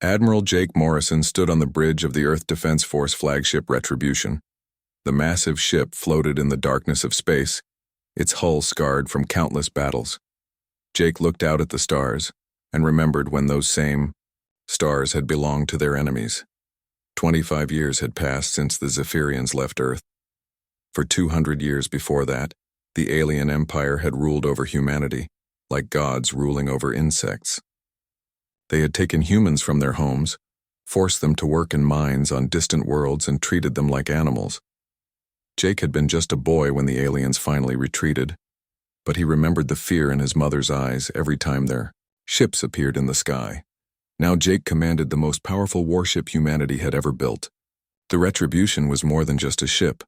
Admiral Jake Morrison stood on the bridge of the Earth Defense Force flagship Retribution. The massive ship floated in the darkness of space, its hull scarred from countless battles. Jake looked out at the stars and remembered when those same stars had belonged to their enemies. 25 years had passed since the Zephyrians left Earth. For 200 years before that, the alien empire had ruled over humanity, like gods ruling over insects. They had taken humans from their homes, forced them to work in mines on distant worlds, and treated them like animals. Jake had been just a boy when the aliens finally retreated, but he remembered the fear in his mother's eyes every time their ships appeared in the sky. Now Jake commanded the most powerful warship humanity had ever built. The Retribution was more than just a ship.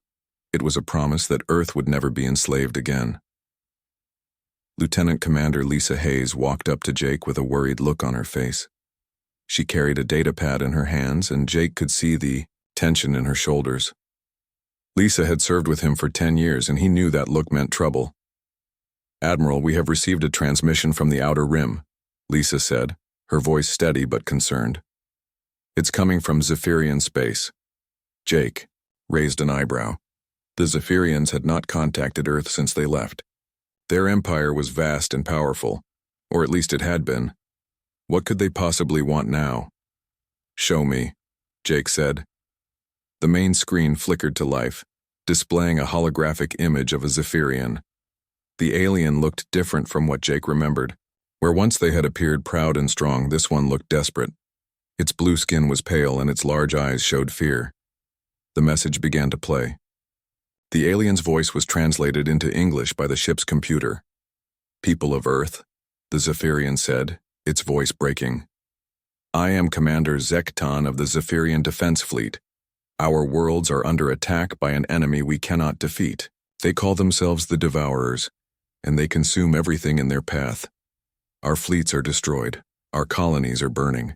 It was a promise that Earth would never be enslaved again. Lieutenant Commander Lisa Hayes walked up to Jake with a worried look on her face. She carried a datapad in her hands, and Jake could see the tension in her shoulders. Lisa had served with him for 10 years, and he knew that look meant trouble. "Admiral, we have received a transmission from the Outer Rim," Lisa said, her voice steady but concerned. "It's coming from Zephyrian space." Jake raised an eyebrow. The Zephyrians had not contacted Earth since they left. Their empire was vast and powerful, or at least it had been. What could they possibly want now? "Show me," Jake said. The main screen flickered to life, displaying a holographic image of a Zephyrian. The alien looked different from what Jake remembered. Where once they had appeared proud and strong, this one looked desperate. Its blue skin was pale and its large eyes showed fear. The message began to play. The alien's voice was translated into English by the ship's computer. "People of Earth," the Zephyrian said, its voice breaking. "I am Commander Zekton of the Zephyrian Defense Fleet. Our worlds are under attack by an enemy we cannot defeat. They call themselves the Devourers, and they consume everything in their path. Our fleets are destroyed. Our colonies are burning.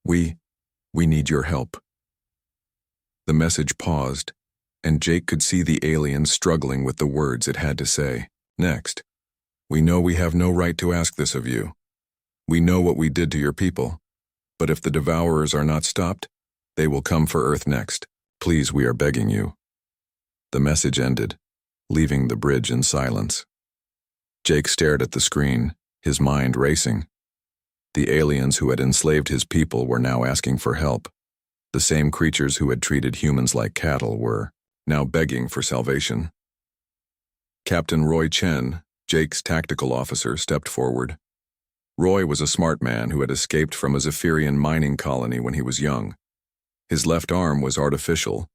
We need your help." The message paused, and Jake could see the alien struggling with the words it had to say. Next, "We know we have no right to ask this of you. We know what we did to your people, but if the Devourers are not stopped, they will come for Earth next. Please, we are begging you." The message ended, leaving the bridge in silence. Jake stared at the screen, his mind racing. The aliens who had enslaved his people were now asking for help. The same creatures who had treated humans like cattle were now begging for salvation. Captain Roy Chen, Jake's tactical officer, stepped forward. Roy was a smart man who had escaped from a Zephyrian mining colony when he was young. His left arm was artificial,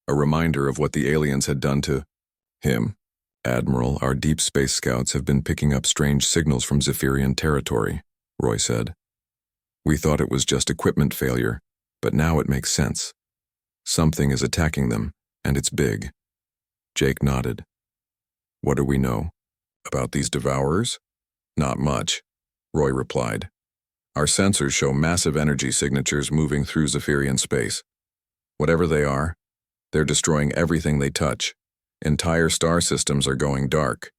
a reminder of what the aliens had done to him. "Admiral, our deep space scouts have been picking up strange signals from Zephyrian territory," Roy said. "We thought it was just equipment failure, but now it makes sense. Something is attacking them, and it's big." Jake nodded. "What do we know about these Devourers?" "Not much," Roy replied. "Our sensors show massive energy signatures moving through Zephyrian space. Whatever they are, they're destroying everything they touch. Entire star systems are going dark."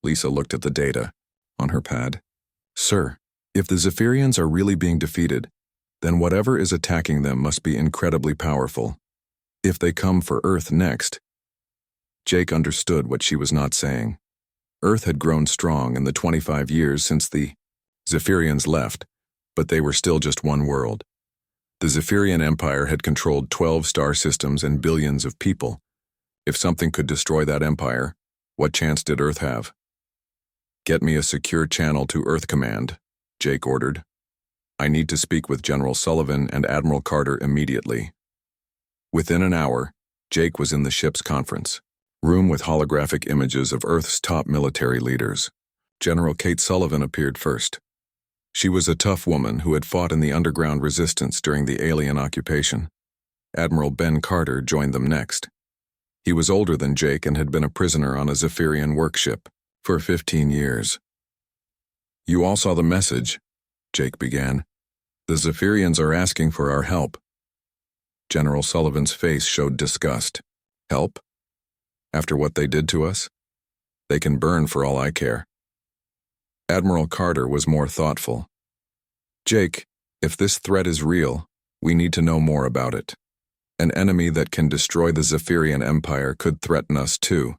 Lisa looked at the data on her pad. "Sir, if the Zephyrians are really being defeated, then whatever is attacking them must be incredibly powerful. If they come for Earth next..." Jake understood what she was not saying. Earth had grown strong in the 25 years since the Zephyrians left, but they were still just one world. The Zephyrian Empire had controlled 12 star systems and billions of people. If something could destroy that empire, what chance did Earth have? "Get me a secure channel to Earth Command," Jake ordered. "I need to speak with General Sullivan and Admiral Carter immediately." Within an hour, Jake was in the ship's conference room with holographic images of Earth's top military leaders. General Kate Sullivan appeared first. She was a tough woman who had fought in the underground resistance during the alien occupation. Admiral Ben Carter joined them next. He was older than Jake and had been a prisoner on a Zephyrian workship for 15 years. "You all saw the message," Jake began. "The Zephyrians are asking for our help." General Sullivan's face showed disgust. "Help? After what they did to us? They can burn for all I care." Admiral Carter was more thoughtful. "Jake, If this threat is real, we need to know more about it. An enemy that can destroy the Zephyrian Empire could threaten us too.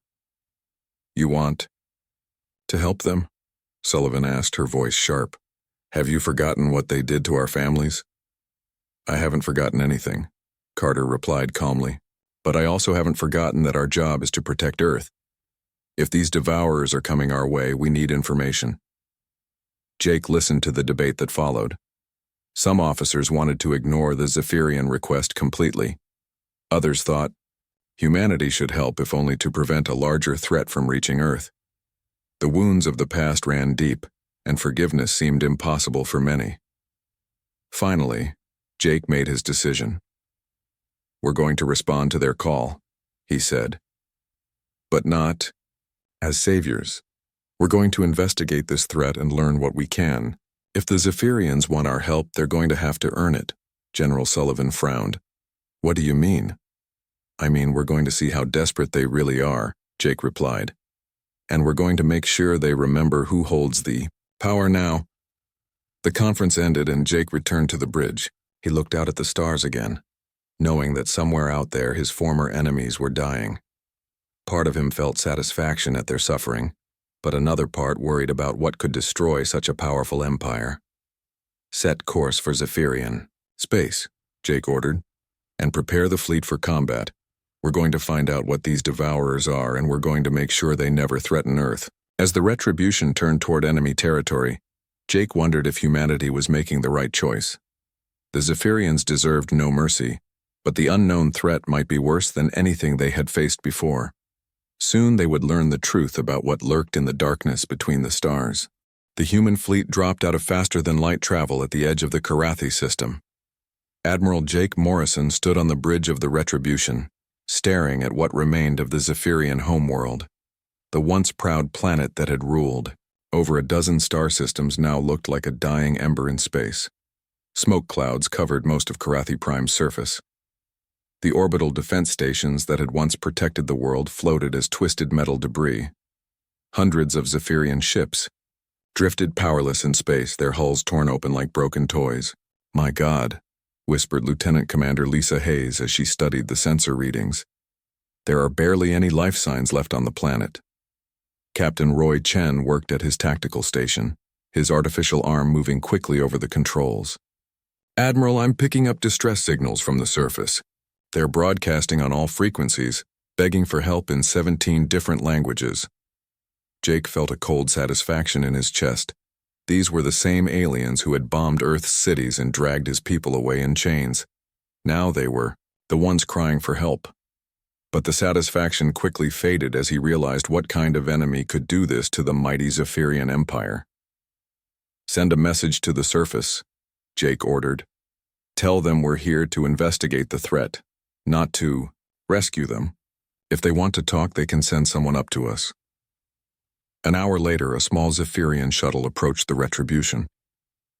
You want to help them? Sullivan asked, her voice sharp. Have you forgotten what they did to our families? I haven't forgotten anything, Carter replied calmly. But I also haven't forgotten that our job is to protect Earth. If these devourers are coming our way, we need information. Jake listened to the debate that followed. Some officers wanted to ignore the Zephyrian request completely. Others thought, humanity should help if only to prevent a larger threat from reaching Earth. The wounds of the past ran deep, and forgiveness seemed impossible for many. Finally, Jake made his decision. We're going to respond to their call, he said. But not as saviors. We're going to investigate this threat and learn what we can. If the Zephyrians want our help, they're going to have to earn it, General Sullivan frowned. What do you mean? I mean, we're going to see how desperate they really are, Jake replied. And we're going to make sure they remember who holds the power now. The conference ended and Jake returned to the bridge. He looked out at the stars again, knowing that somewhere out there his former enemies were dying. Part of him felt satisfaction at their suffering, but another part worried about what could destroy such a powerful empire. Set course for Zephyrian space, Jake ordered, and prepare the fleet for combat. We're going to find out what these devourers are, and we're going to make sure they never threaten Earth. As the Retribution turned toward enemy territory, Jake wondered if humanity was making the right choice. The Zephyrians deserved no mercy, but the unknown threat might be worse than anything they had faced before. Soon they would learn the truth about what lurked in the darkness between the stars. The human fleet dropped out of faster-than-light travel at the edge of the Karathi system. Admiral Jake Morrison stood on the bridge of the Retribution, staring at what remained of the Zephyrian homeworld. The once proud planet that had ruled over a dozen star systems now looked like a dying ember in space. Smoke clouds covered most of Karathi Prime's surface. The orbital defense stations that had once protected the world floated as twisted metal debris. Hundreds of Zephyrian ships drifted powerless in space, their hulls torn open like broken toys. My God, whispered Lieutenant Commander Lisa Hayes as she studied the sensor readings. There are barely any life signs left on the planet. Captain Roy Chen worked at his tactical station, his artificial arm moving quickly over the controls. Admiral, I'm picking up distress signals from the surface. They're broadcasting on all frequencies, begging for help in 17 different languages. Jake felt a cold satisfaction in his chest. These were the same aliens who had bombed Earth's cities and dragged his people away in chains. Now they were the ones crying for help. But the satisfaction quickly faded as he realized what kind of enemy could do this to the mighty Zephyrian Empire. Send a message to the surface, Jake ordered. Tell them we're here to investigate the threat, not to rescue them. If they want to talk, they can send someone up to us. An hour later, a small Zephyrian shuttle approached the Retribution.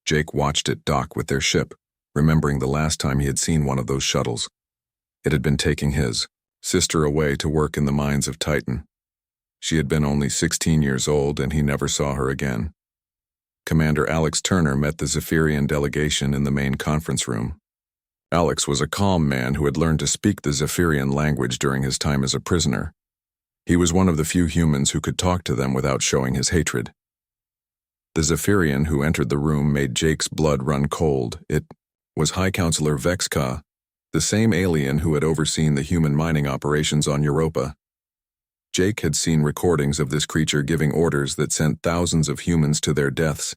Jake watched it dock with their ship, remembering the last time he had seen one of those shuttles. It had been taking his sister away to work in the mines of Titan. She had been only 16 years old, and he never saw her again. Commander Alex Turner met the Zephyrian delegation in the main conference room. Alex was a calm man who had learned to speak the Zephyrian language during his time as a prisoner. He was one of the few humans who could talk to them without showing his hatred. The Zephyrian who entered the room made Jake's blood run cold. It was High Counselor Vexka, the same alien who had overseen the human mining operations on Europa. Jake had seen recordings of this creature giving orders that sent thousands of humans to their deaths.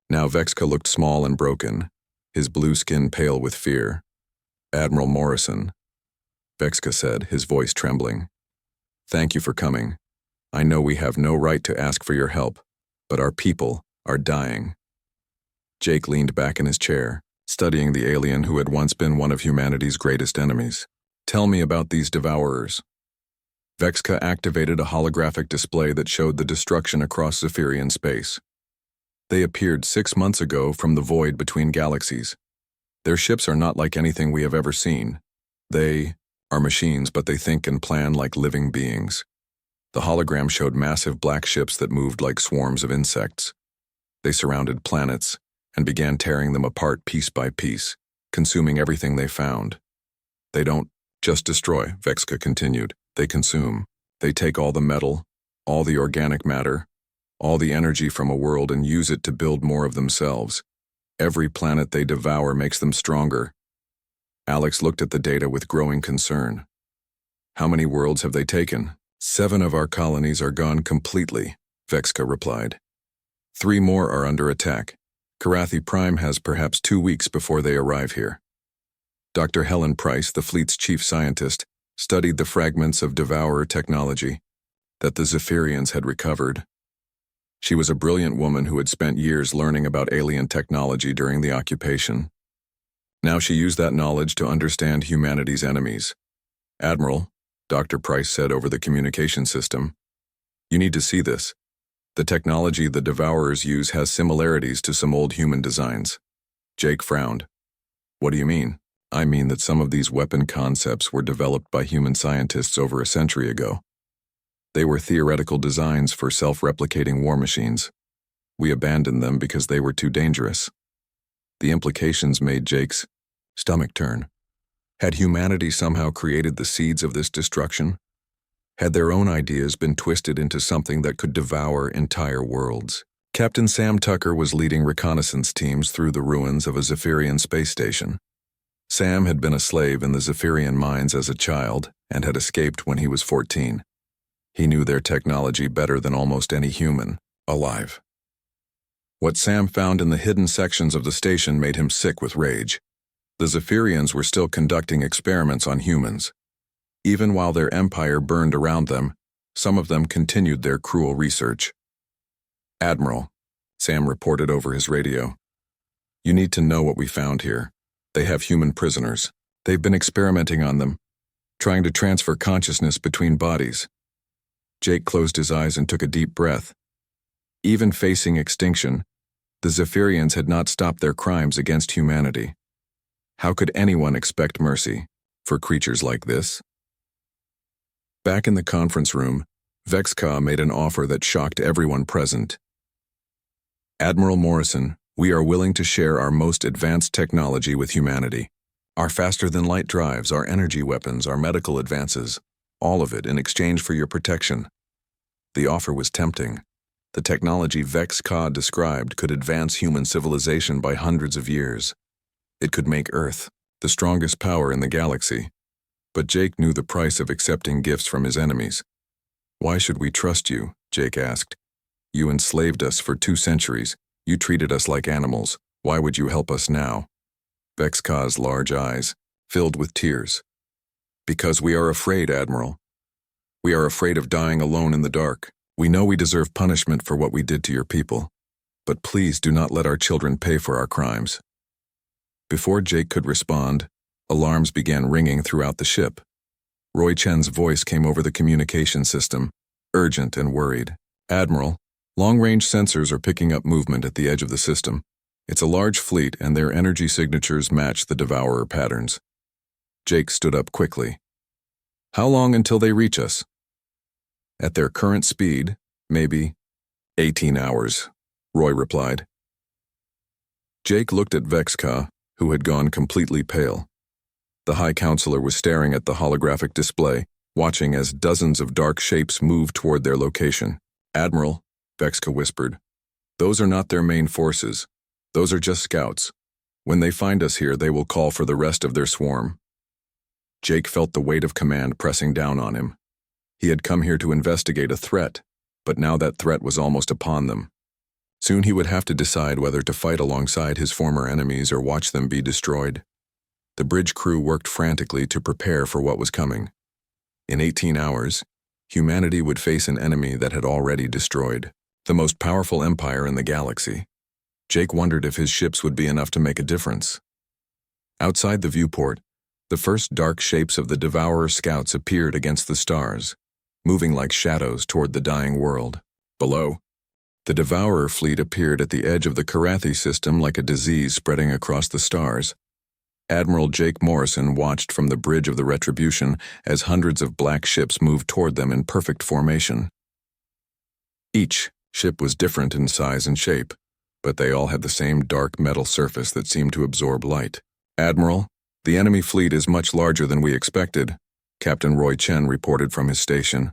Now Vexka looked small and broken, his blue skin pale with fear. Admiral Morrison, Vexka said, his voice trembling. Thank you for coming. I know we have no right to ask for your help, but our people are dying. Jake leaned back in his chair, studying the alien who had once been one of humanity's greatest enemies. Tell me about these devourers. Vexka activated a holographic display that showed the destruction across Zephyrian space. They appeared 6 months ago from the void between galaxies. Their ships are not like anything we have ever seen. They are machines, but they think and plan like living beings. The hologram showed massive black ships that moved like swarms of insects. They surrounded planets, and began tearing them apart piece by piece, consuming everything they found. They don't just destroy, Vexka continued. They consume. They take all the metal, all the organic matter, all the energy from a world and use it to build more of themselves. Every planet they devour makes them stronger. Alex looked at the data with growing concern. How many worlds have they taken? 7 of our colonies are gone completely, Vexka replied. 3 more are under attack. Karathi Prime has perhaps 2 weeks before they arrive here. Dr. Helen Price, the fleet's chief scientist, studied the fragments of devourer technology that the Zephyrians had recovered. She was a brilliant woman who had spent years learning about alien technology during the occupation. Now she used that knowledge to understand humanity's enemies. Admiral, Dr. Price said over the communication system, you need to see this. The technology the Devourers use has similarities to some old human designs. Jake frowned. What do you mean? I mean that some of these weapon concepts were developed by human scientists over a century ago. They were theoretical designs for self-replicating war machines. We abandoned them because they were too dangerous. The implications made Jake's stomach turn. Had humanity somehow created the seeds of this destruction? Had their own ideas been twisted into something that could devour entire worlds? Captain Sam Tucker was leading reconnaissance teams through the ruins of a Zephyrian space station. Sam had been a slave in the Zephyrian mines as a child and had escaped when he was 14. He knew their technology better than almost any human alive. What Sam found in the hidden sections of the station made him sick with rage. The Zephyrians were still conducting experiments on humans. Even while their empire burned around them, some of them continued their cruel research. Admiral, Sam reported over his radio, you need to know what we found here. They have human prisoners. They've been experimenting on them, trying to transfer consciousness between bodies. Jake closed his eyes and took a deep breath. Even facing extinction, the Zephyrians had not stopped their crimes against humanity. How could anyone expect mercy for creatures like this? Back in the conference room, Vexka made an offer that shocked everyone present. Admiral Morrison, we are willing to share our most advanced technology with humanity. Our faster-than-light drives, our energy weapons, our medical advances, all of it in exchange for your protection. The offer was tempting. The technology Vexka described could advance human civilization by hundreds of years. It could make Earth the strongest power in the galaxy. But Jake knew the price of accepting gifts from his enemies. Why should we trust you? Jake asked. You enslaved us for 2 centuries. You treated us like animals. Why would you help us now? Vexka's large eyes filled with tears. Because we are afraid, Admiral. We are afraid of dying alone in the dark. We know we deserve punishment for what we did to your people. But please do not let our children pay for our crimes. Before Jake could respond, alarms began ringing throughout the ship. Roy Chen's voice came over the communication system, urgent and worried. Admiral, long-range sensors are picking up movement at the edge of the system. It's a large fleet and their energy signatures match the Devourer patterns. Jake stood up quickly. How long until they reach us? At their current speed, maybe 18 hours, Roy replied. Jake looked at Vexka, who had gone completely pale. The High Counselor was staring at the holographic display, watching as dozens of dark shapes moved toward their location. Admiral, Vexka whispered, those are not their main forces. Those are just scouts. When they find us here, they will call for the rest of their swarm. Jake felt the weight of command pressing down on him. He had come here to investigate a threat, but now that threat was almost upon them. Soon he would have to decide whether to fight alongside his former enemies or watch them be destroyed. The bridge crew worked frantically to prepare for what was coming. In 18 hours, humanity would face an enemy that had already destroyed the most powerful empire in the galaxy. Jake wondered if his ships would be enough to make a difference. Outside the viewport, the first dark shapes of the Devourer scouts appeared against the stars, moving like shadows toward the dying world. Below, the Devourer fleet appeared at the edge of the Karathi system like a disease spreading across the stars. Admiral Jake Morrison watched from the bridge of the Retribution as hundreds of black ships moved toward them in perfect formation. Each ship was different in size and shape, but they all had the same dark metal surface that seemed to absorb light. "Admiral, the enemy fleet is much larger than we expected," Captain Roy Chen reported from his station.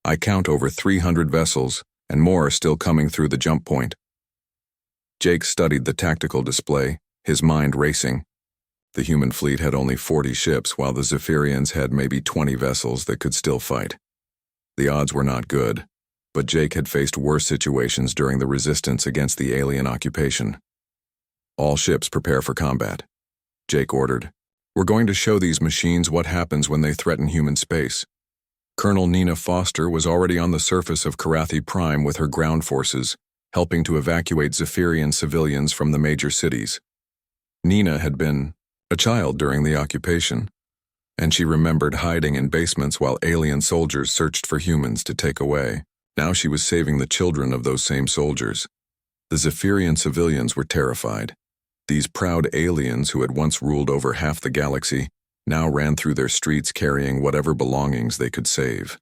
"I count over 300 vessels, and more are still coming through the jump point." Jake studied the tactical display, his mind racing. The human fleet had only 40 ships, while the Zephyrians had maybe 20 vessels that could still fight. The odds were not good, but Jake had faced worse situations during the resistance against the alien occupation. "All ships prepare for combat," Jake ordered. "We're going to show these machines what happens when they threaten human space." Colonel Nina Foster was already on the surface of Karathi Prime with her ground forces, helping to evacuate Zephyrian civilians from the major cities. Nina had been a child during the occupation, and she remembered hiding in basements while alien soldiers searched for humans to take away. Now she was saving the children of those same soldiers. The Zephyrian civilians were terrified. These proud aliens who had once ruled over half the galaxy now ran through their streets carrying whatever belongings they could save.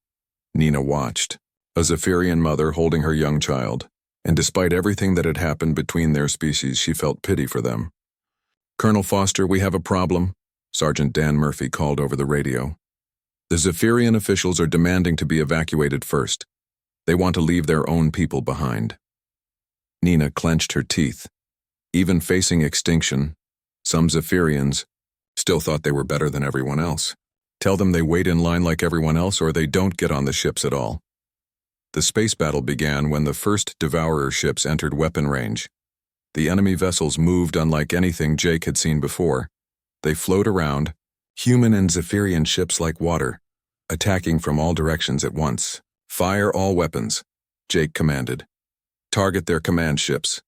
Nina watched, a Zephyrian mother holding her young child, and despite everything that had happened between their species, she felt pity for them. "Colonel Foster, we have a problem," Sergeant Dan Murphy called over the radio. "The Zephyrian officials are demanding to be evacuated first. They want to leave their own people behind." Nina clenched her teeth. Even facing extinction, some Zephyrians still thought they were better than everyone else. Tell them they wait in line like everyone else or they don't get on the ships at all. The space battle began when the first Devourer ships entered weapon range. The enemy vessels moved unlike anything Jake had seen before. They flowed around, human and Zephyrian ships like water, attacking from all directions at once. "Fire all weapons," Jake commanded. "Target their command ships."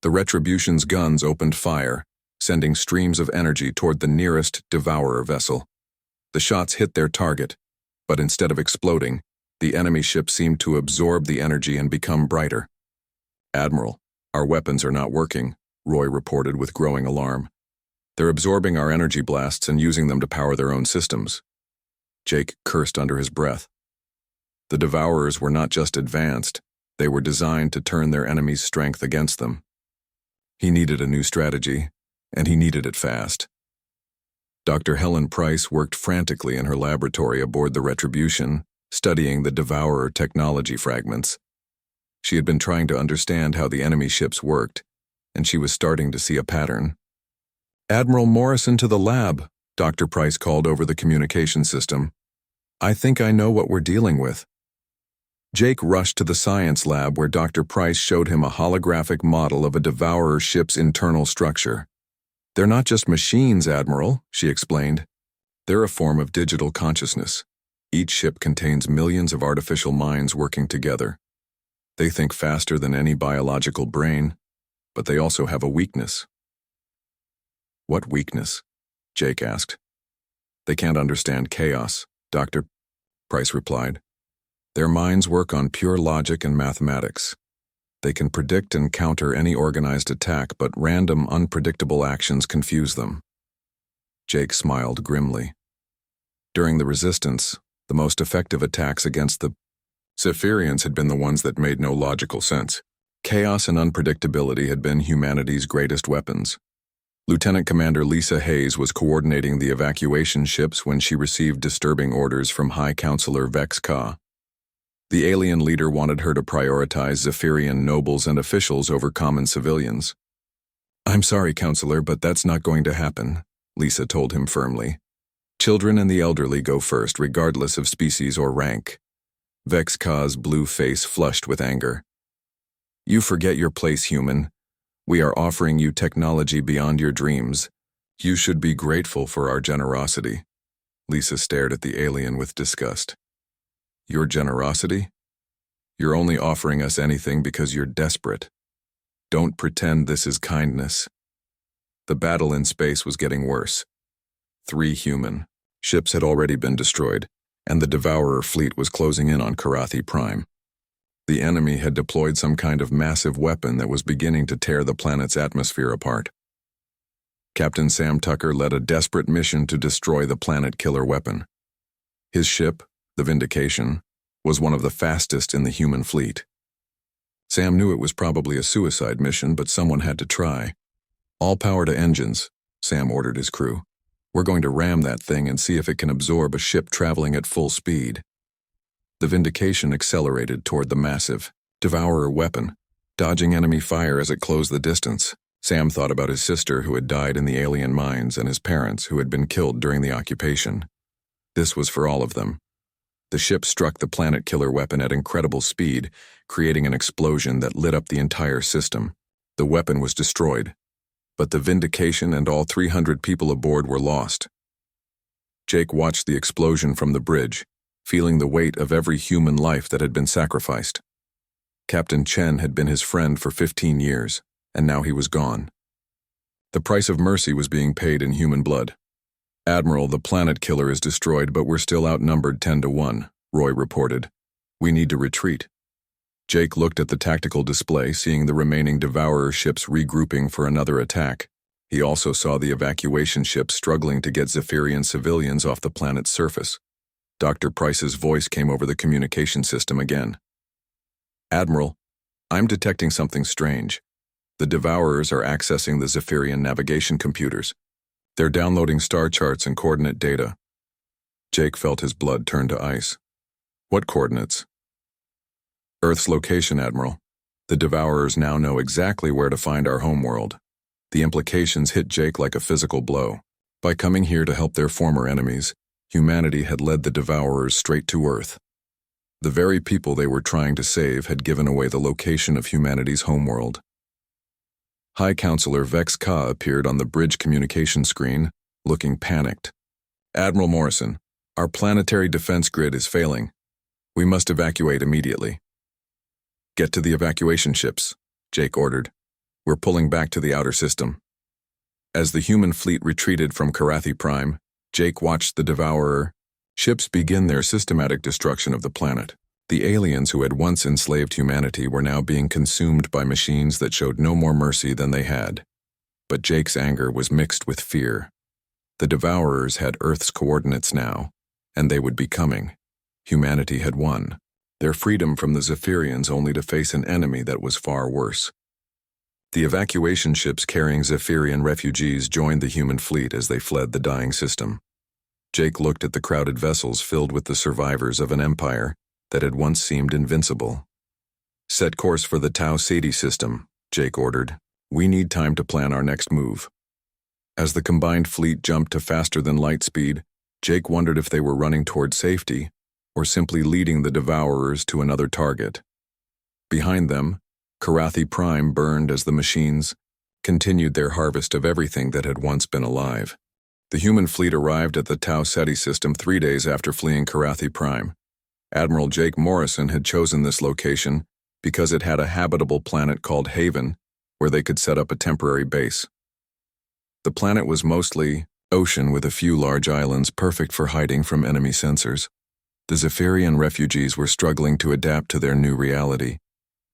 The Retribution's guns opened fire, sending streams of energy toward the nearest Devourer vessel. The shots hit their target, but instead of exploding, the enemy ship seemed to absorb the energy and become brighter. "Admiral, our weapons are not working," Roy reported with growing alarm. "They're absorbing our energy blasts and using them to power their own systems." Jake cursed under his breath. The Devourers were not just advanced, they were designed to turn their enemy's strength against them. He needed a new strategy, and he needed it fast. Dr. Helen Price worked frantically in her laboratory aboard the Retribution, studying the Devourer technology fragments. She had been trying to understand how the enemy ships worked, and she was starting to see a pattern. "Admiral Morrison to the lab," Dr. Price called over the communication system. "I think I know what we're dealing with." Jake rushed to the science lab where Dr. Price showed him a holographic model of a Devourer ship's internal structure. "They're not just machines, Admiral," she explained. "They're a form of digital consciousness. Each ship contains millions of artificial minds working together. They think faster than any biological brain, but they also have a weakness." "What weakness?" Jake asked. "They can't understand chaos," Dr. Price replied. "Their minds work on pure logic and mathematics. They can predict and counter any organized attack, but random, unpredictable actions confuse them." Jake smiled grimly. During the resistance, the most effective attacks against the Zephyrians had been the ones that made no logical sense. Chaos and unpredictability had been humanity's greatest weapons. Lieutenant Commander Lisa Hayes was coordinating the evacuation ships when she received disturbing orders from High Counselor Vex Ka. The alien leader wanted her to prioritize Zephyrian nobles and officials over common civilians. "I'm sorry, Counselor, but that's not going to happen," Lisa told him firmly. "Children and the elderly go first, regardless of species or rank." Vex Ka's blue face flushed with anger. "You forget your place, human. We are offering you technology beyond your dreams. You should be grateful for our generosity." Lisa stared at the alien with disgust. "Your generosity? You're only offering us anything because you're desperate. Don't pretend this is kindness." The battle in space was getting worse. 3 human ships had already been destroyed, and the Devourer fleet was closing in on Karathi Prime. The enemy had deployed some kind of massive weapon that was beginning to tear the planet's atmosphere apart. Captain Sam Tucker led a desperate mission to destroy the planet-killer weapon. His ship, the Vindication, was one of the fastest in the human fleet. Sam knew it was probably a suicide mission, but someone had to try. "All power to engines," Sam ordered his crew. "We're going to ram that thing and see if it can absorb a ship traveling at full speed." The Vindication accelerated toward the massive Devourer weapon, dodging enemy fire as it closed the distance. Sam thought about his sister who had died in the alien mines and his parents who had been killed during the occupation. This was for all of them. The ship struck the planet-killer weapon at incredible speed, creating an explosion that lit up the entire system. The weapon was destroyed, but the Vindication and all 300 people aboard were lost. Jake watched the explosion from the bridge, feeling the weight of every human life that had been sacrificed. Captain Chen had been his friend for 15 years, and now he was gone. The price of mercy was being paid in human blood. "Admiral, the planet killer is destroyed, but we're still outnumbered 10-1, Roy reported. "We need to retreat." Jake looked at the tactical display, seeing the remaining Devourer ships regrouping for another attack. He also saw the evacuation ships struggling to get Zephyrian civilians off the planet's surface. Dr. Price's voice came over the communication system again. "Admiral, I'm detecting something strange. The Devourers are accessing the Zephyrian navigation computers. They're downloading star charts and coordinate data." Jake felt his blood turn to ice. "What coordinates?" "Earth's location, Admiral. The Devourers now know exactly where to find our homeworld." The implications hit Jake like a physical blow. By coming here to help their former enemies, humanity had led the Devourers straight to Earth. The very people they were trying to save had given away the location of humanity's homeworld. High Counselor Vex Ka appeared on the bridge communication screen, looking panicked. "Admiral Morrison, our planetary defense grid is failing. We must evacuate immediately." "Get to the evacuation ships," Jake ordered. "We're pulling back to the outer system." As the human fleet retreated from Karathi Prime, Jake watched the Devourer ships begin their systematic destruction of the planet. The aliens who had once enslaved humanity were now being consumed by machines that showed no more mercy than they had. But Jake's anger was mixed with fear. The Devourers had Earth's coordinates now, and they would be coming. Humanity had won. Their freedom from the Zephyrians only to face an enemy that was far worse. The evacuation ships carrying Zephyrian refugees joined the human fleet as they fled the dying system. Jake looked at the crowded vessels filled with the survivors of an empire that had once seemed invincible. "Set course for the Tau Ceti system," Jake ordered. "We need time to plan our next move." As the combined fleet jumped to faster-than-light speed, Jake wondered if they were running toward safety or simply leading the Devourers to another target. Behind them, Karathi Prime burned as the machines continued their harvest of everything that had once been alive. The human fleet arrived at the Tau Ceti system 3 days after fleeing Karathi Prime. Admiral Jake Morrison had chosen this location because it had a habitable planet called Haven, where they could set up a temporary base. The planet was mostly ocean with a few large islands perfect for hiding from enemy sensors. The Zephyrian refugees were struggling to adapt to their new reality.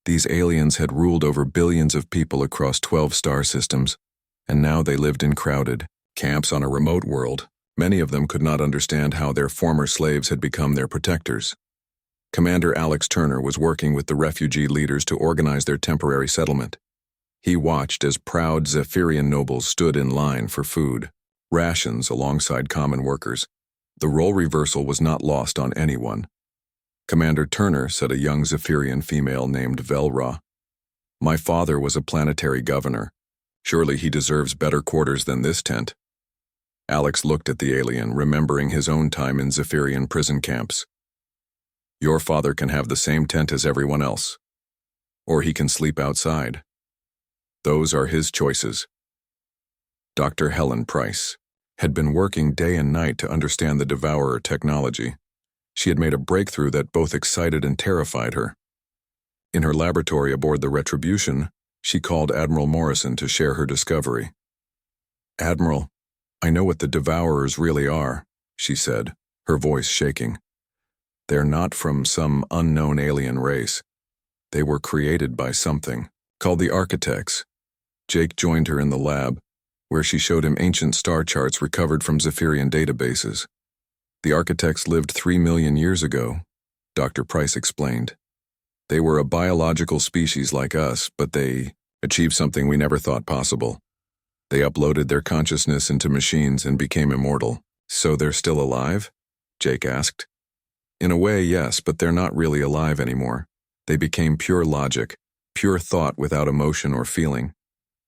These aliens had ruled over billions of people across 12 star systems, and now they lived in crowded camps on a remote world. Many of them could not understand how their former slaves had become their protectors. Commander Alex Turner was working with the refugee leaders to organize their temporary settlement. He watched as proud Zephyrian nobles stood in line for food, rations alongside common workers. The role reversal was not lost on anyone. Commander Turner said a young Zephyrian female named Velra, "My father was a planetary governor. Surely he deserves better quarters than this tent." Alex looked at the alien, remembering his own time in Zephyrian prison camps. "Your father can have the same tent as everyone else. Or he can sleep outside. Those are his choices." Dr. Helen Price had been working day and night to understand the Devourer technology. She had made a breakthrough that both excited and terrified her. In her laboratory aboard the Retribution, she called Admiral Morrison to share her discovery. "Admiral, I know what the Devourers really are," she said, her voice shaking. "They're not from some unknown alien race. They were created by something called the Architects." Jake joined her in the lab, where she showed him ancient star charts recovered from Zephyrian databases. "The Architects lived 3 million years ago," Dr. Price explained. They were a biological species like us, but they achieved something we never thought possible. They uploaded their consciousness into machines and became immortal. So they're still alive? Jake asked. In a way, yes, but they're not really alive anymore. They became pure logic, pure thought without emotion or feeling.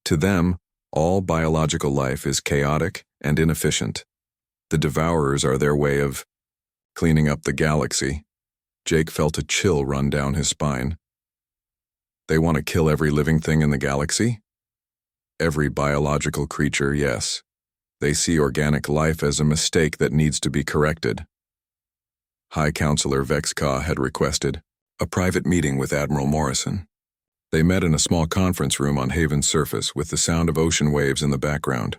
To them, all biological life is chaotic and inefficient. The Devourers are their way of cleaning up the galaxy. Jake felt a chill run down his spine. They want to kill every living thing in the galaxy? Every biological creature, yes. They see organic life as a mistake that needs to be corrected. High Counselor Vex-Ka had requested a private meeting with Admiral Morrison. They met in a small conference room on Haven's surface with the sound of ocean waves in the background.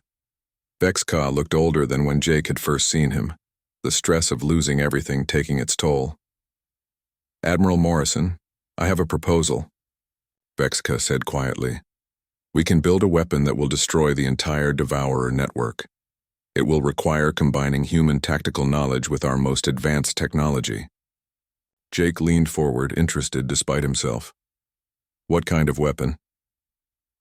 Vex-Ka looked older than when Jake had first seen him, the stress of losing everything taking its toll. Admiral Morrison, I have a proposal, Vex-Ka said quietly. We can build a weapon that will destroy the entire Devourer network. It will require combining human tactical knowledge with our most advanced technology. Jake leaned forward, interested despite himself. What kind of weapon?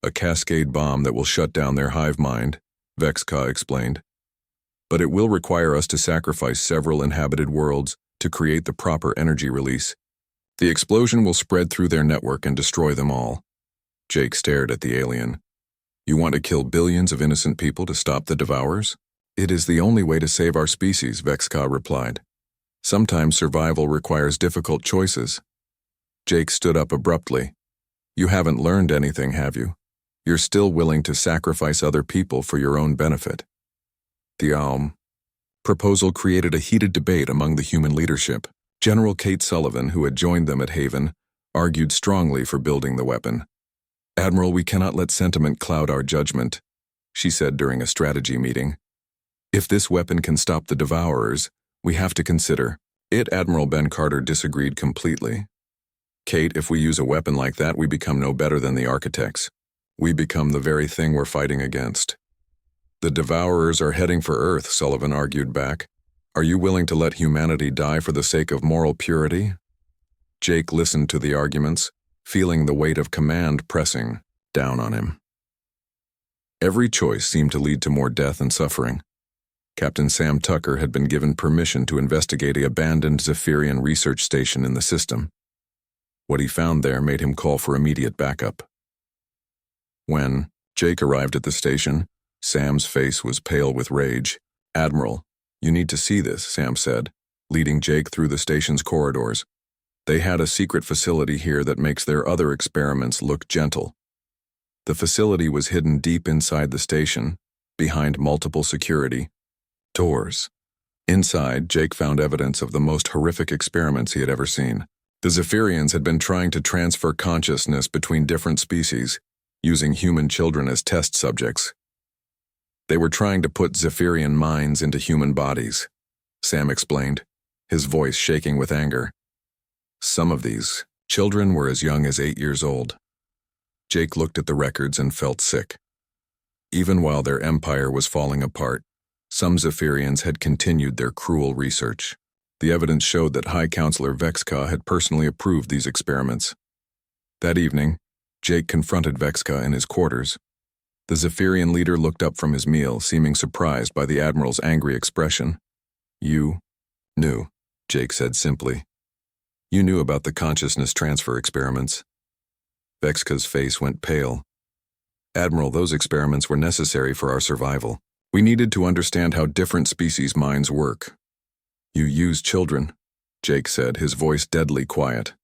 A cascade bomb that will shut down their hive mind, Vex-Ka explained. But it will require us to sacrifice several inhabited worlds to create the proper energy release. The explosion will spread through their network and destroy them all. Jake stared at the alien. You want to kill billions of innocent people to stop the Devourers? It is the only way to save our species, Vex-Ka replied. Sometimes survival requires difficult choices. Jake stood up abruptly. You haven't learned anything, have you? You're still willing to sacrifice other people for your own benefit. The proposal created a heated debate among the human leadership. General Kate Sullivan, who had joined them at Haven, argued strongly for building the weapon. Admiral, we cannot let sentiment cloud our judgment, she said during a strategy meeting. If this weapon can stop the Devourers, we have to consider it. Admiral Ben Carter disagreed completely. Kate, if we use a weapon like that, we become no better than the architects. We become the very thing we're fighting against. The Devourers are heading for Earth, Sullivan argued back. Are you willing to let humanity die for the sake of moral purity? Jake listened to the arguments, feeling the weight of command pressing down on him. Every choice seemed to lead to more death and suffering. Captain Sam Tucker had been given permission to investigate an abandoned Zephyrian research station in the system. What he found there made him call for immediate backup. When Jake arrived at the station, Sam's face was pale with rage. Admiral, you need to see this, Sam said, leading Jake through the station's corridors. They had a secret facility here that makes their other experiments look gentle. The facility was hidden deep inside the station, behind multiple security doors. Inside, Jake found evidence of the most horrific experiments he had ever seen. The Zephyrians had been trying to transfer consciousness between different species, using human children as test subjects. They were trying to put Zephyrian minds into human bodies, Sam explained, his voice shaking with anger. Some of these children were as young as 8 years old. Jake looked at the records and felt sick. Even while their empire was falling apart, some Zephyrians had continued their cruel research. The evidence showed that High Counselor Vex-Ka had personally approved these experiments. That evening, Jake confronted Vex-Ka in his quarters. The Zephyrian leader looked up from his meal, seeming surprised by the Admiral's angry expression. You knew, Jake said simply. You knew about the consciousness transfer experiments. Vex-Ka's face went pale. Admiral, those experiments were necessary for our survival. We needed to understand how different species' minds work. You used children, Jake said, his voice deadly quiet.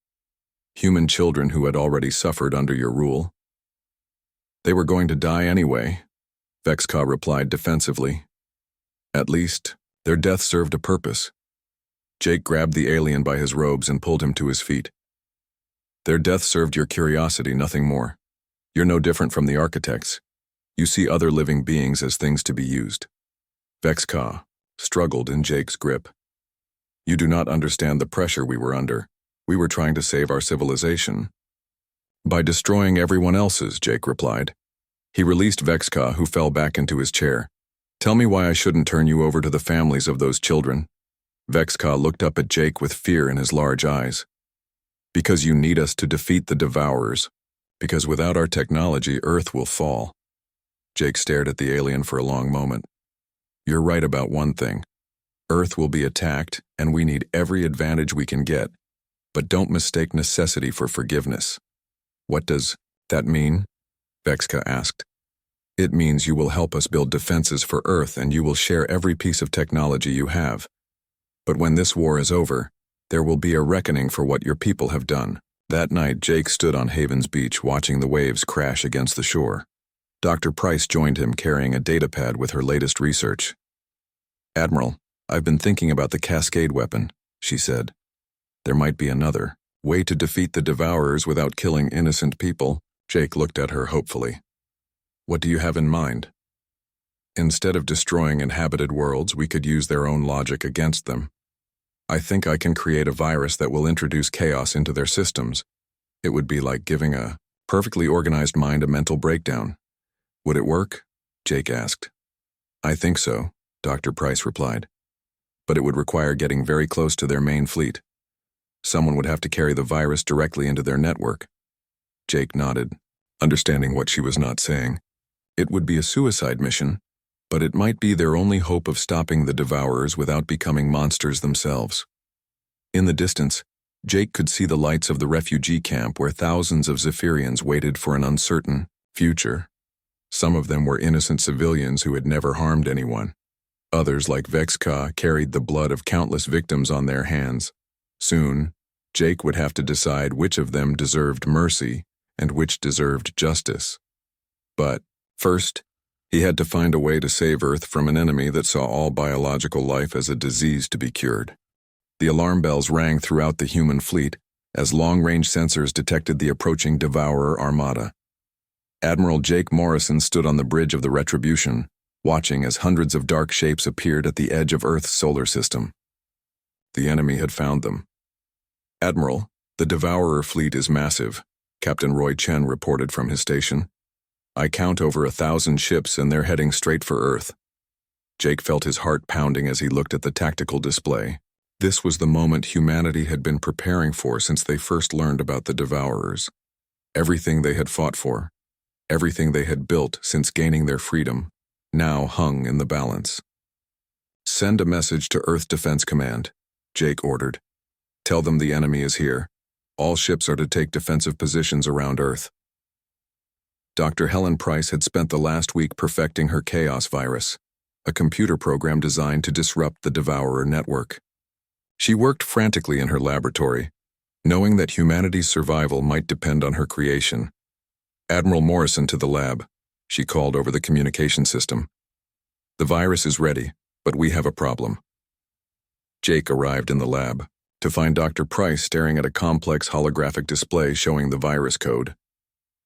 Human children who had already suffered under your rule. They were going to die anyway, Vex-Ka replied defensively. At least, their death served a purpose. Jake grabbed the alien by his robes and pulled him to his feet. Their death served your curiosity, nothing more. You're no different from the architects. You see other living beings as things to be used. Vex-Ka struggled in Jake's grip. You do not understand the pressure we were under. We were trying to save our civilization. By destroying everyone else's, Jake replied. He released Vex-Ka, who fell back into his chair. Tell me why I shouldn't turn you over to the families of those children. Vex-Ka looked up at Jake with fear in his large eyes. Because you need us to defeat the Devourers. Because without our technology, Earth will fall. Jake stared at the alien for a long moment. You're right about one thing. Earth will be attacked, and we need every advantage we can get. But don't mistake necessity for forgiveness. What does that mean? Vexka asked. It means you will help us build defenses for Earth and you will share every piece of technology you have. But when this war is over, there will be a reckoning for what your people have done. That night, Jake stood on Haven's beach watching the waves crash against the shore. Dr. Price joined him carrying a datapad with her latest research. Admiral, I've been thinking about the Cascade weapon, she said. There might be another way to defeat the Devourers without killing innocent people. Jake looked at her hopefully. What do you have in mind? Instead of destroying inhabited worlds, we could use their own logic against them. I think I can create a virus that will introduce chaos into their systems. It would be like giving a perfectly organized mind a mental breakdown. Would it work? Jake asked. I think so, Dr. Price replied. But it would require getting very close to their main fleet. Someone would have to carry the virus directly into their network. Jake nodded, understanding what she was not saying. It would be a suicide mission, but it might be their only hope of stopping the Devourers without becoming monsters themselves. In the distance, Jake could see the lights of the refugee camp where thousands of Zephyrians waited for an uncertain future. Some of them were innocent civilians who had never harmed anyone. Others, like Vexka, carried the blood of countless victims on their hands. Soon, Jake would have to decide which of them deserved mercy and which deserved justice. But, first, he had to find a way to save Earth from an enemy that saw all biological life as a disease to be cured. The alarm bells rang throughout the human fleet as long-range sensors detected the approaching Devourer armada. Admiral Jake Morrison stood on the bridge of the Retribution, watching as hundreds of dark shapes appeared at the edge of Earth's solar system. The enemy had found them. Admiral, the Devourer fleet is massive, Captain Roy Chen reported from his station. I count over 1,000 ships and they're heading straight for Earth. Jake felt his heart pounding as he looked at the tactical display. This was the moment humanity had been preparing for since they first learned about the Devourers. Everything they had fought for, everything they had built since gaining their freedom, now hung in the balance. Send a message to Earth Defense Command, Jake ordered. Tell them the enemy is here. All ships are to take defensive positions around Earth. Dr. Helen Price had spent the last week perfecting her Chaos virus, a computer program designed to disrupt the Devourer network. She worked frantically in her laboratory, knowing that humanity's survival might depend on her creation. Admiral Morrison to the lab, she called over the communication system. The virus is ready, but we have a problem. Jake arrived in the lab to find Dr. Price staring at a complex holographic display showing the virus code.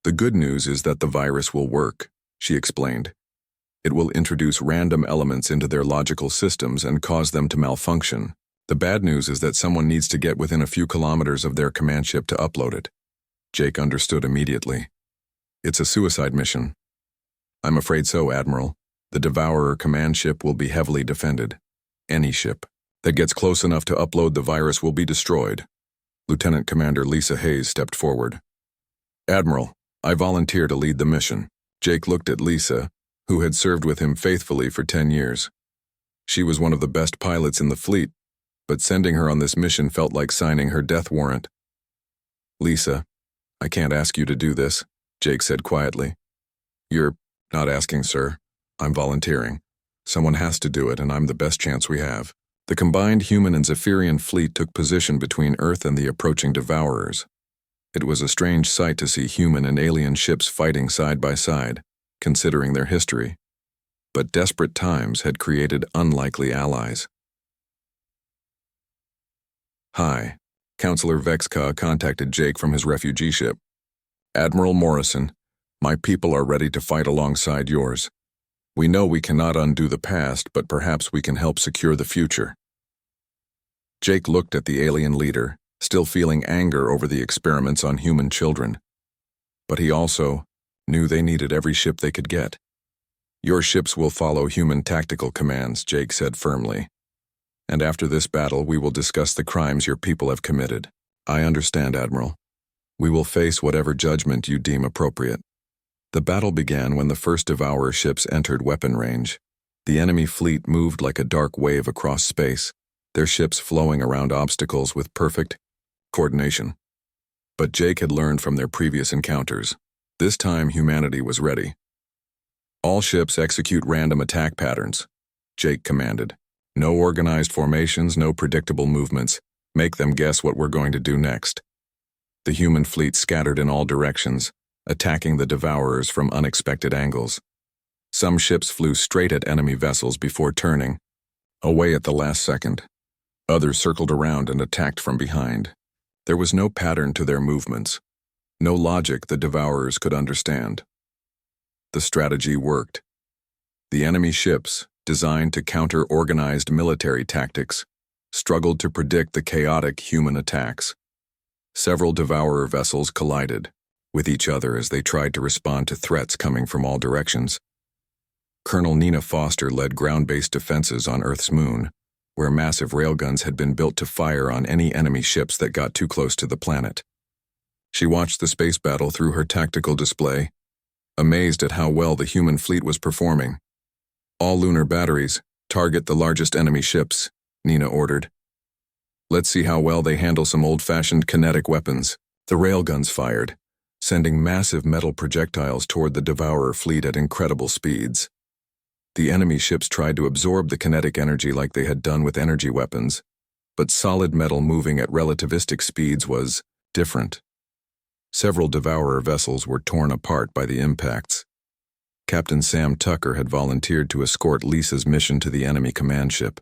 The good news is that the virus will work, she explained. It will introduce random elements into their logical systems and cause them to malfunction. The bad news is that someone needs to get within a few kilometers of their command ship to upload it. Jake understood immediately. It's a suicide mission. I'm afraid so, Admiral. The Devourer command ship will be heavily defended. Any ship that gets close enough to upload the virus will be destroyed. Lieutenant Commander Lisa Hayes stepped forward. Admiral, I volunteer to lead the mission. Jake looked at Lisa, who had served with him faithfully for 10 years. She was one of the best pilots in the fleet, but sending her on this mission felt like signing her death warrant. Lisa, I can't ask you to do this, Jake said quietly. You're not asking, sir. I'm volunteering. Someone has to do it, and I'm the best chance we have. The combined human and Zephyrian fleet took position between Earth and the approaching Devourers. It was a strange sight to see human and alien ships fighting side by side, considering their history. But desperate times had created unlikely allies. Hi, Counselor Vexka contacted Jake from his refugee ship. Admiral Morrison, my people are ready to fight alongside yours. We know we cannot undo the past, but perhaps we can help secure the future. Jake looked at the alien leader, still feeling anger over the experiments on human children. But he also knew they needed every ship they could get. Your ships will follow human tactical commands, Jake said firmly. And after this battle, we will discuss the crimes your people have committed. I understand, Admiral. We will face whatever judgment you deem appropriate. The battle began when the first Devourer ships entered weapon range. The enemy fleet moved like a dark wave across space, their ships flowing around obstacles with perfect coordination. But Jake had learned from their previous encounters. This time humanity was ready. All ships execute random attack patterns, Jake commanded. No organized formations, no predictable movements. Make them guess what we're going to do next. The human fleet scattered in all directions, attacking the Devourers from unexpected angles. Some ships flew straight at enemy vessels before turning, away at the last second. Others circled around and attacked from behind. There was no pattern to their movements, no logic the Devourers could understand. The strategy worked. The enemy ships, designed to counter organized military tactics, struggled to predict the chaotic human attacks. Several Devourer vessels collided with each other as they tried to respond to threats coming from all directions. Colonel Nina Foster led ground-based defenses on Earth's moon, where massive railguns had been built to fire on any enemy ships that got too close to the planet. She watched the space battle through her tactical display, amazed at how well the human fleet was performing. All lunar batteries, target the largest enemy ships, Nina ordered. Let's see how well they handle some old-fashioned kinetic weapons. The railguns fired, sending massive metal projectiles toward the Devourer fleet at incredible speeds. The enemy ships tried to absorb the kinetic energy like they had done with energy weapons, but solid metal moving at relativistic speeds was different. Several Devourer vessels were torn apart by the impacts. Captain Sam Tucker had volunteered to escort Lisa's mission to the enemy command ship.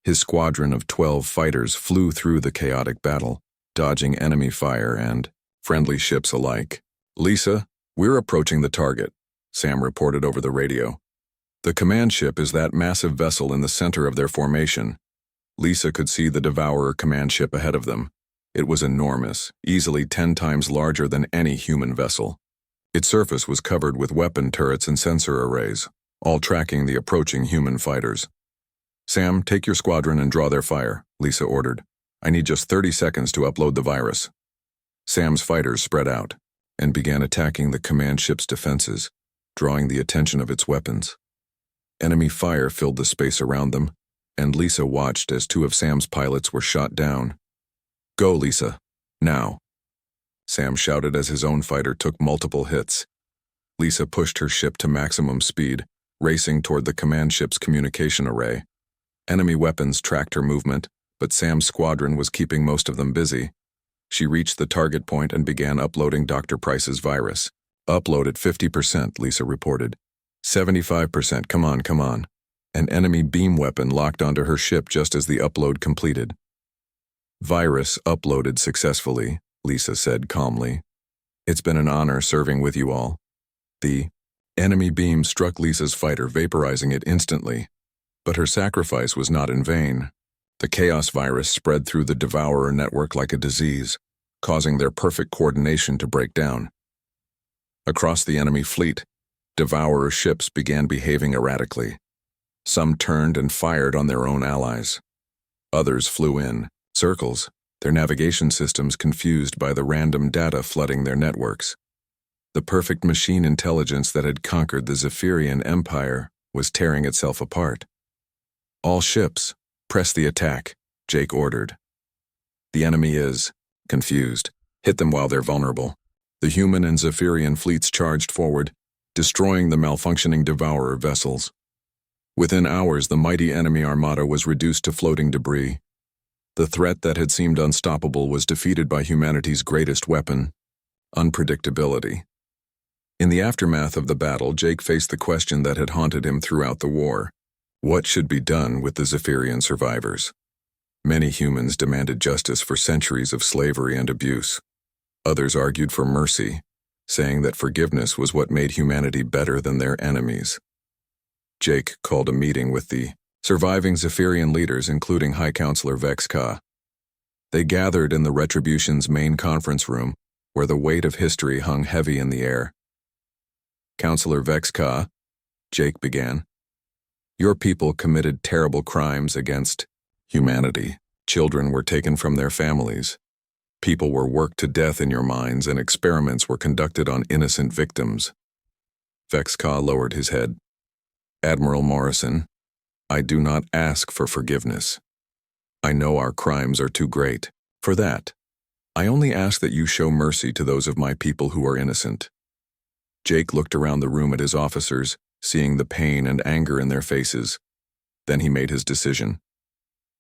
His squadron of 12 fighters flew through the chaotic battle, dodging enemy fire and friendly ships alike. Lisa, we're approaching the target, Sam reported over the radio. The command ship is that massive vessel in the center of their formation. Lisa could see the Devourer command ship ahead of them. It was enormous, easily 10 times larger than any human vessel. Its surface was covered with weapon turrets and sensor arrays, all tracking the approaching human fighters. Sam, take your squadron and draw their fire, Lisa ordered. I need just 30 seconds to upload the virus. Sam's fighters spread out and began attacking the command ship's defenses, drawing the attention of its weapons. Enemy fire filled the space around them, and Lisa watched as 2 of Sam's pilots were shot down. Go, Lisa. Now. Sam shouted as his own fighter took multiple hits. Lisa pushed her ship to maximum speed, racing toward the command ship's communication array. Enemy weapons tracked her movement, but Sam's squadron was keeping most of them busy. She reached the target point and began uploading Dr. Price's virus. Upload at 50%, Lisa reported. 75%, come on. An enemy beam weapon locked onto her ship just as the upload completed. Virus uploaded successfully, Lisa said calmly. It's been an honor serving with you all. The enemy beam struck Lisa's fighter, vaporizing it instantly. But her sacrifice was not in vain. The chaos virus spread through the Devourer network like a disease, causing their perfect coordination to break down. Across the enemy fleet, Devourer ships began behaving erratically. Some turned and fired on their own allies. Others flew in circles, their navigation systems confused by the random data flooding their networks. The perfect machine intelligence that had conquered the Zephyrian Empire was tearing itself apart. All ships, press the attack, Jake ordered. The enemy is confused. Hit them while they're vulnerable. The human and Zephyrian fleets charged forward, destroying the malfunctioning Devourer vessels. Within hours, the mighty enemy armada was reduced to floating debris. The threat that had seemed unstoppable was defeated by humanity's greatest weapon, unpredictability. In the aftermath of the battle, Jake faced the question that had haunted him throughout the war. What should be done with the Zephyrian survivors? Many humans demanded justice for centuries of slavery and abuse. Others argued for mercy, saying that forgiveness was what made humanity better than their enemies. Jake called a meeting with the surviving Zephyrian leaders, including High Counselor Vex Ka. They gathered in the Retribution's main conference room, where the weight of history hung heavy in the air. Counselor Vex Ka, Jake began. Your people committed terrible crimes against humanity. Children were taken from their families. People were worked to death in your mines and experiments were conducted on innocent victims. Vexka lowered his head. Admiral Morrison, I do not ask for forgiveness. I know our crimes are too great. For that, I only ask that you show mercy to those of my people who are innocent. Jake looked around the room at his officers, seeing the pain and anger in their faces. Then he made his decision.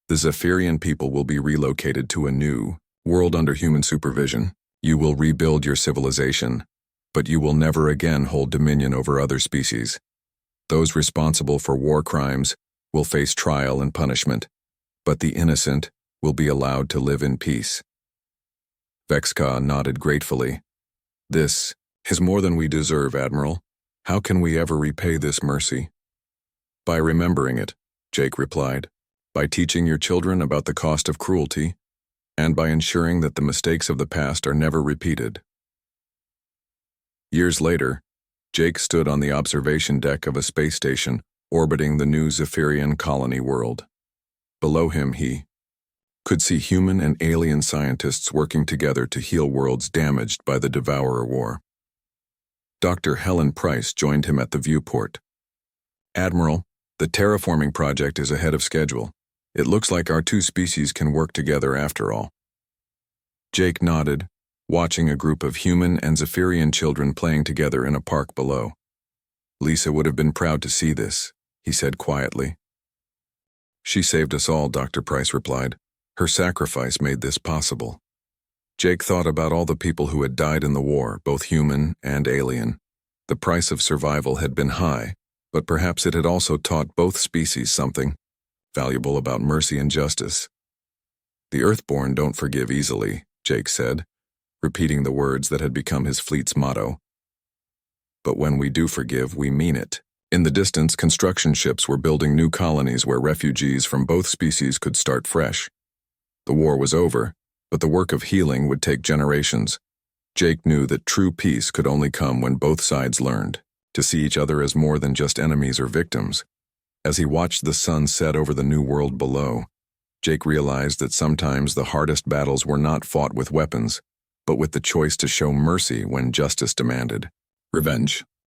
The Zephyrian people will be relocated to a new world under human supervision. You will rebuild your civilization, but you will never again hold dominion over other species. Those responsible for war crimes will face trial and punishment, but the innocent will be allowed to live in peace. Vexka nodded gratefully. This is more than we deserve, Admiral. How can we ever repay this mercy? By remembering it, Jake replied, by teaching your children about the cost of cruelty, and by ensuring that the mistakes of the past are never repeated. Years later, Jake stood on the observation deck of a space station orbiting the new Zephyrian colony world. Below him, he could see human and alien scientists working together to heal worlds damaged by the Devourer War. Dr. Helen Price joined him at the viewport. Admiral, the terraforming project is ahead of schedule. It looks like our two species can work together after all. Jake nodded, watching a group of human and Zephyrian children playing together in a park below. Lisa would have been proud to see this, he said quietly. She saved us all, Dr. Price replied. Her sacrifice made this possible. Jake thought about all the people who had died in the war, both human and alien. The price of survival had been high, but perhaps it had also taught both species something valuable about mercy and justice. The Earthborn don't forgive easily, Jake said, repeating the words that had become his fleet's motto. But when we do forgive, we mean it. In the distance, construction ships were building new colonies where refugees from both species could start fresh. The war was over, but the work of healing would take generations. Jake knew that true peace could only come when both sides learned to see each other as more than just enemies or victims. As he watched the sun set over the new world below, Jake realized that sometimes the hardest battles were not fought with weapons, but with the choice to show mercy when justice demanded. Revenge.